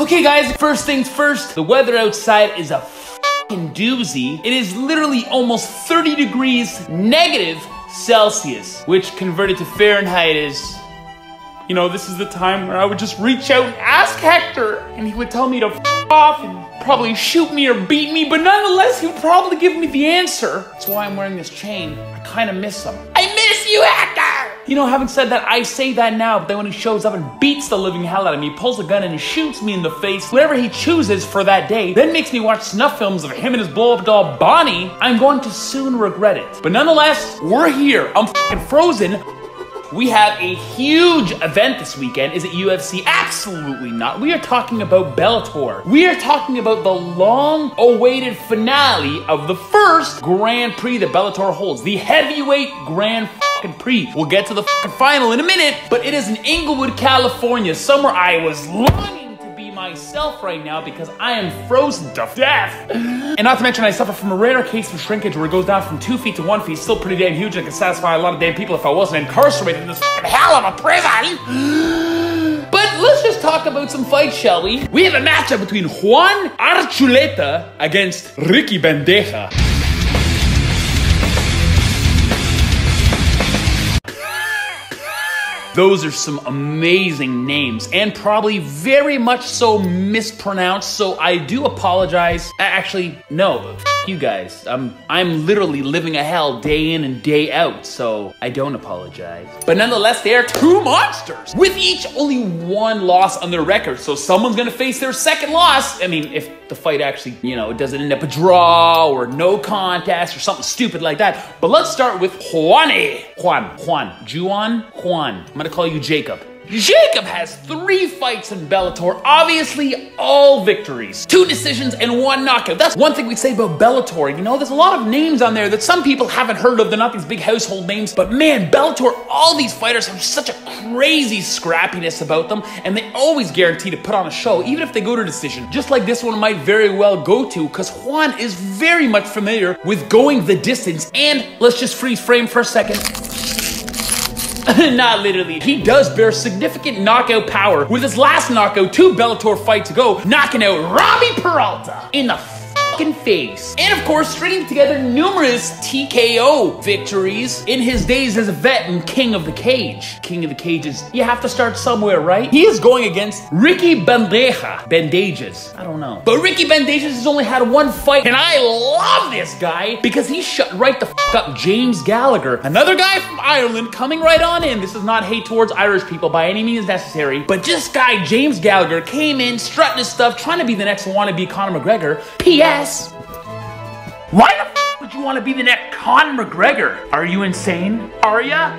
Okay guys, first things first, the weather outside is a f***ing doozy. It is literally almost 30 degrees negative Celsius, which converted to Fahrenheit is, you know, this is the time where I would just reach out and ask Hector, and he would tell me to f*** off and probably shoot me or beat me, but nonetheless, he would probably give me the answer. That's why I'm wearing this chain. I kind of miss him. I miss you, Hector! You know, having said that, I say that now, but then when he shows up and beats the living hell out of me, pulls a gun and he shoots me in the face, whatever he chooses for that day, then makes me watch snuff films of him and his blow-up doll, Bonnie, I'm going to soon regret it. But nonetheless, we're here. I'm f***ing frozen. We have a huge event this weekend. Is it UFC? Absolutely not. We are talking about Bellator. We are talking about the long-awaited finale of the first Grand Prix that Bellator holds. The heavyweight Grand Prix. We'll get to the final in a minute, but it is in Inglewood, California, somewhere I was longing to be myself right now because I am frozen to death. And not to mention I suffer from a rare case of shrinkage where it goes down from 2 feet to 1 feet. Still pretty damn huge and could satisfy a lot of damn people if I wasn't incarcerated in this hell of a prison. But let's just talk about some fights, shall we? We have a matchup between Juan Archuleta against Ricky Bendata. Those are some amazing names and probably very much so mispronounced, so I do apologize. Actually, no, f you guys. I'm literally living a hell day in and day out, so I don't apologize. But nonetheless, they are two monsters with each only one loss on their record, so someone's gonna face their second loss. I mean, if the fight actually, you know, doesn't end up a draw or no contest or something stupid like that. But let's start with Quani. Juan. I'm gonna call you Jacob. Jacob has 3 fights in Bellator, obviously all victories. 2 decisions and 1 knockout. That's one thing we say about Bellator, you know, there's a lot of names on there that some people haven't heard of. They're not these big household names, but man, Bellator, all these fighters have such a crazy scrappiness about them, and they always guarantee to put on a show, even if they go to decision. Just like this one might very well go to, because Juan is very much familiar with going the distance, and let's just freeze frame for a second. Not literally. He does bear significant knockout power with his last knockout 2 Bellator fights ago, knocking out Robbie Peralta in the fucking face. And of course, stringing together numerous TKO victories in his days as a vet and King of the Cage. King of the Cage is, you have to start somewhere, right? He is going against Ricky Bandejas. I don't know. But Ricky Bandejas has only had 1 fight, and I love this guy because he shut right the fuck up James Gallagher. Another guy from Ireland coming right on in. This is not hate towards Irish people by any means necessary, but this guy, James Gallagher, came in strutting his stuff, trying to be the next wannabe Conor McGregor. P.S. Why the f would you want to be the next Conor McGregor? Are you insane? Are ya?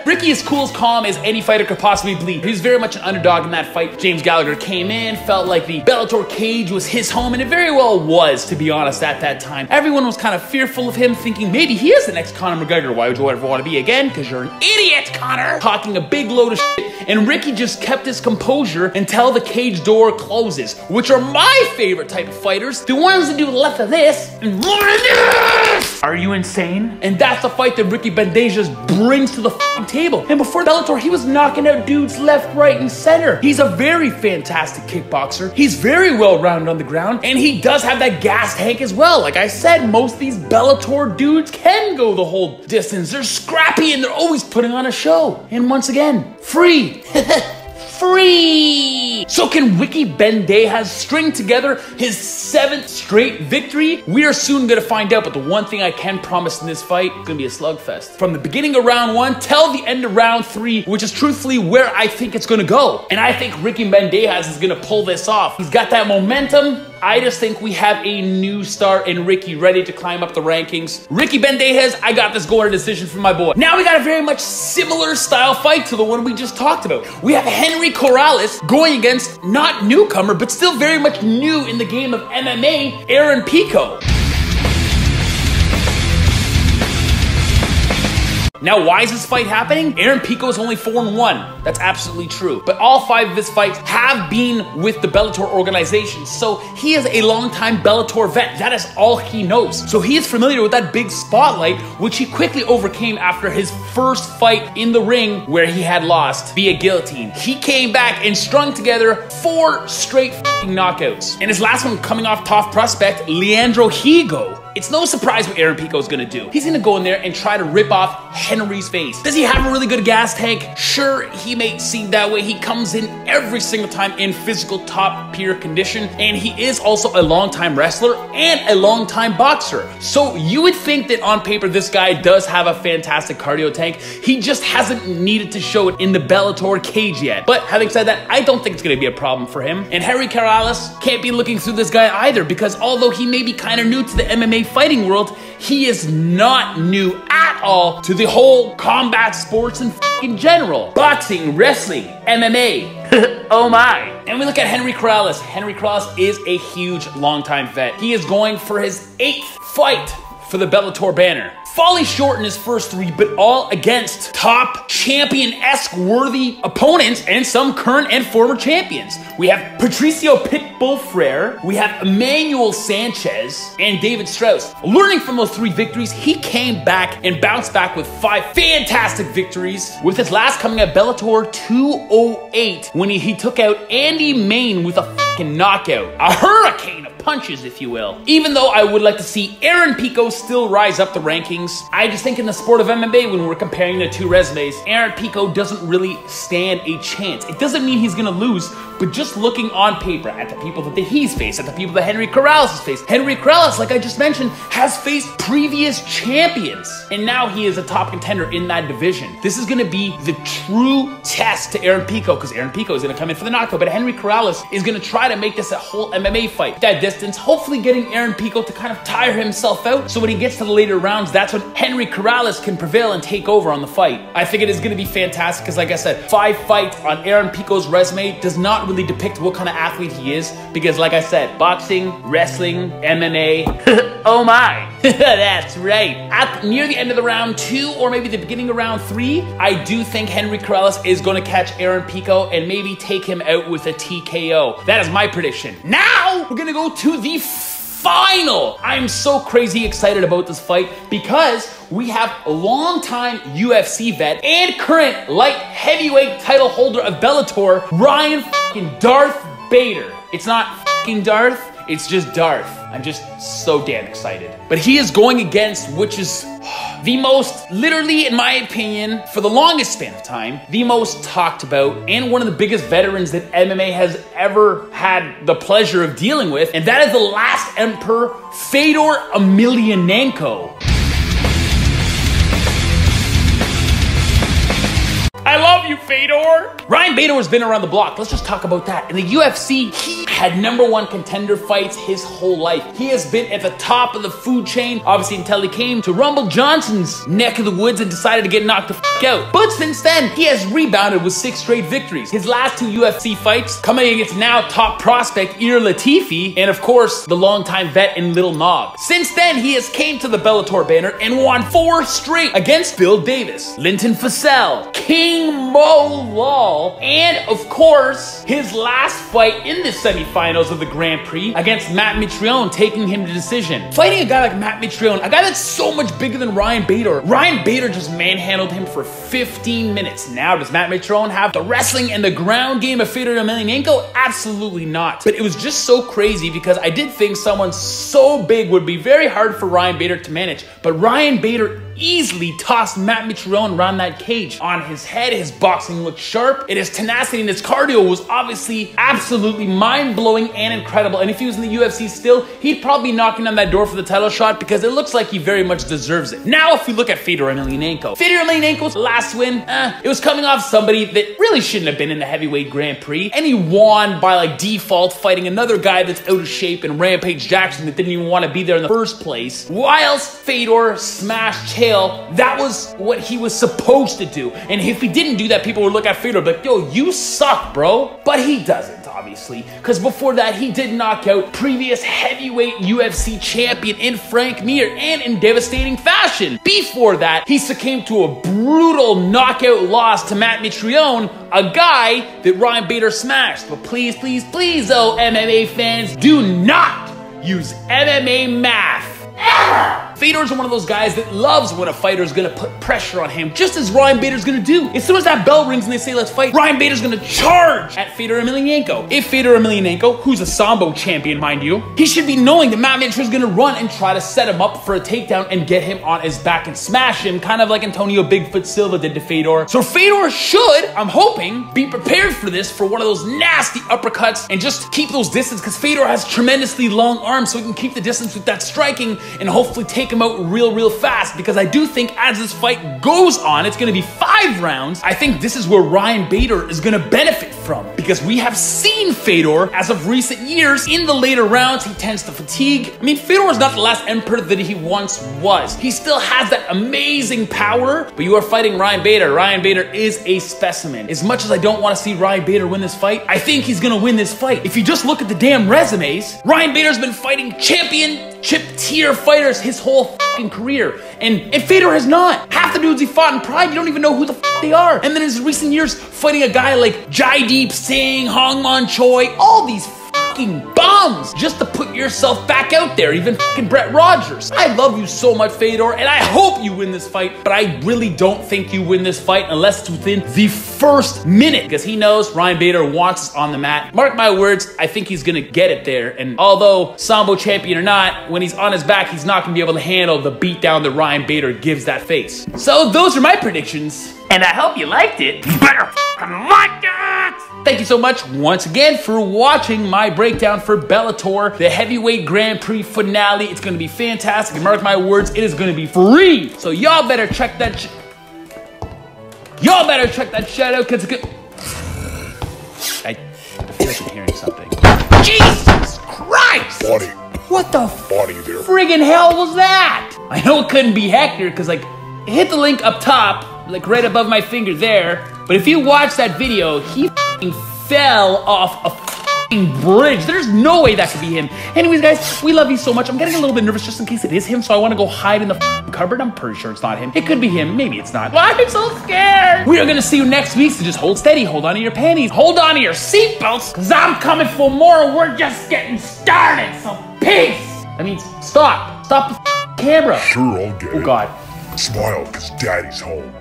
Ricky is cool as calm as any fighter could possibly be. He's very much an underdog in that fight. James Gallagher came in, felt like the Bellator cage was his home, and it very well was, to be honest, at that time. Everyone was kind of fearful of him, thinking maybe he is the next Conor McGregor. Why would you ever want to be again? Because you're an idiot, Conor! Talking a big load of shit, and Ricky just kept his composure until the cage door closes, which are my favorite type of fighters. The ones that do less of this and more of this! Are you insane? And that's the fight that Ricky Bandejas brings to the table. And before Bellator, he was knocking out dudes left, right, and center. He's a very fantastic kickboxer. He's very well-rounded on the ground, and he does have that gas tank as well. Like I said, most of these Bellator dudes can go the whole distance. They're scrappy, and they're always putting on a show. And once again, free. Free! So can Ricky Bandejas string together his 7th straight victory? We are soon gonna find out, but the one thing I can promise in this fight, it's gonna be a slugfest. From the beginning of round 1 till the end of round 3, which is truthfully where I think it's gonna go. And I think Ricky Bandejas is gonna pull this off. He's got that momentum. I just think we have a new star in Ricky ready to climb up the rankings. Ricky Bandejas, I got this go to decision from my boy. Now we got a very much similar style fight to the one we just talked about. We have Henry Corrales going against not newcomer, but still very much new in the game of MMA, Aaron Pico. Now, why is this fight happening? Aaron Pico is only 4-1. That's absolutely true. But all 5 of his fights have been with the Bellator organization. So he is a longtime Bellator vet. That is all he knows. So he is familiar with that big spotlight, which he quickly overcame after his first fight in the ring where he had lost via guillotine. He came back and strung together 4 straight knockouts. And his last one coming off top prospect, Leandro Higo. It's no surprise what Aaron Pico is going to do. He's going to go in there and try to rip off Henry's face. Does he have a really good gas tank? Sure, he may seem that way. He comes in every single time in physical top peer condition, and he is also a long-time wrestler and a long-time boxer. So you would think that on paper this guy does have a fantastic cardio tank. He just hasn't needed to show it in the Bellator cage yet. But having said that, I don't think it's going to be a problem for him. And Henry Corrales can't be looking through this guy either, because although he may be kind of new to the MMA fighting world, he is not new at all to the whole combat sports in general. Boxing, wrestling, MMA. Oh my. And we look at Henry Corrales. Henry Corrales is a huge longtime vet. He is going for his 8th fight for the Bellator banner. Falling short in his first 3, but all against top champion-esque worthy opponents and some current and former champions. We have Patricio Pitbull Freire, we have Emmanuel Sanchez, and David Strauss. Learning from those 3 victories, he came back and bounced back with 5 fantastic victories, with his last coming at Bellator 208 when he took out Andy Main with a fucking knockout. A hurricane of punches, if you will. Even though I would like to see Aaron Pico still rise up the rankings, I just think in the sport of MMA, when we're comparing the 2 resumes, Aaron Pico doesn't really stand a chance. It doesn't mean he's gonna lose, but just looking on paper at the people that he's faced, at the people that Henry Corrales has faced. Henry Corrales, like I just mentioned, has faced previous champions, and now he is a top contender in that division. This is gonna be the true test to Aaron Pico, because Aaron Pico is gonna come in for the knockout, but Henry Corrales is gonna try to make this a whole MMA fight. That distance, hopefully getting Aaron Pico to kind of tire himself out, so when he gets to the later rounds, that's when Henry Corrales can prevail and take over on the fight. I think it is going to be fantastic because, like I said, 5 fights on Aaron Pico's resume does not really depict what kind of athlete he is, because, like I said, boxing, wrestling, MMA, oh my. That's right. At near the end of the round 2 or maybe the beginning of round 3, I do think Henry Corrales is going to catch Aaron Pico and maybe take him out with a TKO. That is my prediction. Now we're going to go to the final. I'm so crazy excited about this fight because we have a longtime UFC vet and current light heavyweight title holder of Bellator, Ryan fucking Darth Bader. It's not fucking Darth, it's just Darth. I'm just so damn excited. But he is going against, which is the most, literally in my opinion, for the longest span of time, the most talked about and one of the biggest veterans that MMA has ever had the pleasure of dealing with, and that is the last emperor, Fedor Emelianenko. I love you, Fedor. Ryan Bader has been around the block. Let's just talk about that. In the UFC, he had #1 contender fights his whole life. He has been at the top of the food chain, obviously until he came to Rumble Johnson's neck of the woods and decided to get knocked the fuck out. But since then, he has rebounded with 6 straight victories. His last 2 UFC fights coming against now top prospect Ir Latifi and of course the longtime vet in Little Nog. Since then, he has came to the Bellator banner and won 4 straight against Phil Davis, Linton Fassel, King Mo Lawal, and of course, his last fight in the semifinals of the Grand Prix against Matt Mitrione, taking him to decision. Fighting a guy like Matt Mitrione, a guy that's so much bigger than Ryan Bader. Ryan Bader just manhandled him for 15 minutes. Now, does Matt Mitrione have the wrestling and the ground game of Fedor Emelianenko? Absolutely not. But it was just so crazy because I did think someone so big would be very hard for Ryan Bader to manage. But Ryan Bader easily tossed Matt Mitrione around that cage. On his head, his boxing looked sharp, and his tenacity and his cardio was obviously absolutely mind-blowing and incredible. And if he was in the UFC still, he'd probably be knocking on that door for the title shot because it looks like he very much deserves it. Now, if we look at Fedor Emelianenko. Fedor Emelianenko's last win, it was coming off somebody that really shouldn't have been in the heavyweight Grand Prix, and he won by like default, fighting another guy that's out of shape and Rampage Jackson that didn't even want to be there in the first place. Whilst Fedor smashed him scale, that was what he was supposed to do. And if he didn't do that, people would look at Fedor and be like, yo, you suck, bro. But he doesn't, obviously, because before that, he did knock out previous heavyweight UFC champion in Frank Mir, and in devastating fashion. Before that, he succumbed to a brutal knockout loss to Matt Mitrione, a guy that Ryan Bader smashed. But please, please, please, oh MMA fans, do not use MMA math. Fedor's one of those guys that loves when a fighter's gonna put pressure on him, just as Ryan Bader's gonna do. As soon as that bell rings and they say, let's fight, Ryan Bader's gonna charge at Fedor Emelianenko. If Fedor Emelianenko, who's a Sambo champion, mind you, he should be knowing that Matt Mitrione's gonna run and try to set him up for a takedown and get him on his back and smash him, kind of like Antonio Bigfoot Silva did to Fedor. So Fedor should, I'm hoping, be prepared for this, for one of those nasty uppercuts, and just keep those distance, because Fedor has tremendously long arms, so he can keep the distance with that striking and hopefully take him out real fast, because I do think as this fight goes on, it's going to be 5 rounds. I think this is where Ryan Bader is going to benefit from, because we have seen Fedor as of recent years in the later rounds. He tends to fatigue. I mean, Fedor is not the last emperor that he once was. He still has that amazing power, but you are fighting Ryan Bader. Ryan Bader is a specimen. As much as I don't want to see Ryan Bader win this fight, I think he's going to win this fight. If you just look at the damn resumes, Ryan Bader's been fighting championship tier fighters his whole fucking career, and Fedor has not. Half the dudes he fought in Pride, you don't even know who the fuck they are. And then in his recent years, fighting a guy like Jaideep Singh, Hongman Choi, all these fucking bums, just to put yourself back out there, even fucking Brett Rogers. I love you so much, Fedor, and I hope you win this fight, but I really don't think you win this fight unless it's within the first minute, because he knows Ryan Bader wants us on the mat. Mark my words, I think he's gonna get it there, and although Sambo champion or not, when he's on his back, he's not gonna be able to handle the beatdown that Ryan Bader gives that face. So those are my predictions, and I hope you liked it. You better fucking like it! Thank you so much once again for watching my breakdown for Bellator, the heavyweight Grand Prix finale. It's gonna be fantastic, and mark my words, it is gonna be free. So y'all better check that shit out, because it's good. I feel like I'm hearing something. Jesus Christ! Quani. What the Quani there. friggin' hell was that? I know it couldn't be Hector, because like, hit the link up top, like right above my finger there. But if you watch that video, he fell off a bridge. There's no way that could be him. Anyways, guys, we love you so much. I'm getting a little bit nervous just in case it is him, so I want to go hide in the cupboard. I'm pretty sure it's not him. It could be him. Maybe it's not. Why I'm so scared? We are going to see you next week, so just hold steady. Hold on to your panties. Hold on to your seatbelts, because I'm coming for more. We're just getting started, so peace. That means stop. Stop the camera. Sure, I'll get it. Oh, God. Smile, because Daddy's home.